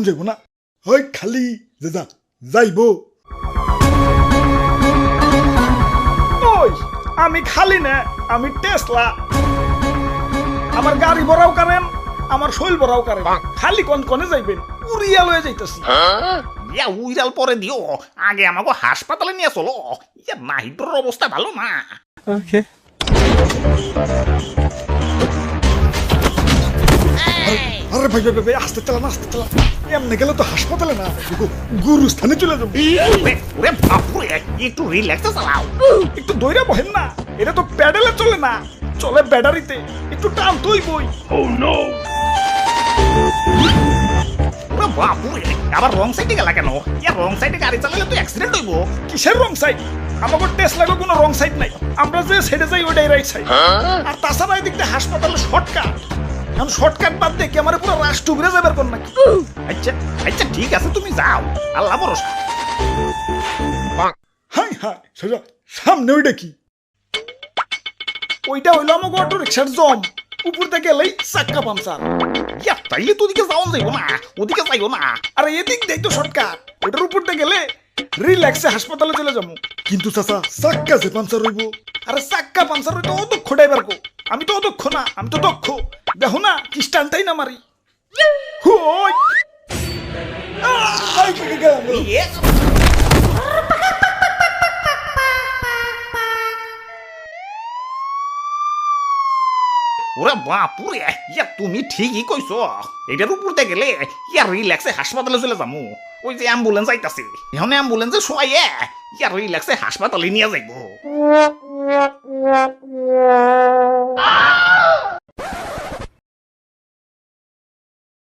যাব না ওই খালি যা যাইব ওই আমি খালি না আমি টেসলা আমার গাড়ি ভরাও কারেন আমার শৈল ভরাও কারেন খালি কনে যাইবেন উড়িয়া লয়ে যাইতাছি ইয়া উইরাল পরে দিও আগে আমাকে হাসপাতালে নিয়ে চলো ইয়া নাহিদর অবস্থা ভালো না আরে ভাই ভাই ভাই আস্তে চালা এমনি গেলে তো হাসপাতালে না গুরুস্থানে চলে যাবো ওরে বাপুরে একটু রিল্যাক্সে চালাও একটু দইরা বহেন না এটা তো প্যাডেলে চলে না চলে ব্যাটারিতে একটু টান তুই বই ওরে বাপুরে আবার রং সাইডে গেলা কেন ইয়া রং সাইডে গাড়ি চালালে তো অ্যাক্সিডেন্ট হইব কিসের রং সাইড আমাকে টেস্ট লাগো কোনো রং সাইড নাই আমরা যে সাইডে যাই ওটাই রাইট সাইড আর তাছাড়া এই দিকটা হাসপাতালে শর্টকাট এখন শর্টকাট বাদ দিয়ে আমার পুরো রাষ্ট্র ঘুরে যাবার কোন নাকি আচ্ছা আচ্ছা ঠিক আছে তুমি যাও আল্লাহ ভরসা হাই সোজা সামনে ওইটা কি ওইটা হইলো আমাকে অটো রিক্সার জম উপর থেকে গেলেই চাক্কা পামচার ইয়া তাইলে তো ওদিকে যাওয়া যাইব না ওদিকে যাইও না আর এদিক দেখ তো শর্টকাট ওটার উপর থেকে গেলে রিল্যাক্সে হাসপাতালে চলে যাবো কিন্তু চাচা চাক্কা যে পাঞ্চার হইব আরে চাক্কা পামচার হইতো অদক্ষ ড্রাইভার কো আমি তো অদক্ষ না আমি তো দক্ষ দেখো না কি স্টানটাই না মারি হুই ইয়ে ওরে বাপুরে ইয়া তুমি ঠিকই কইছো এটার উপরতে গেলে ইয়া রিল্যাক্সে হাসপাতালে চলে যামু ওই যে অ্যাম্বুলেন্স আইতাছে এখন অ্যাম্বুলেন্সে শোয়াইয়ে ইয়া রিল্যাক্সে হাসপাতালে নিয়ে যাইবো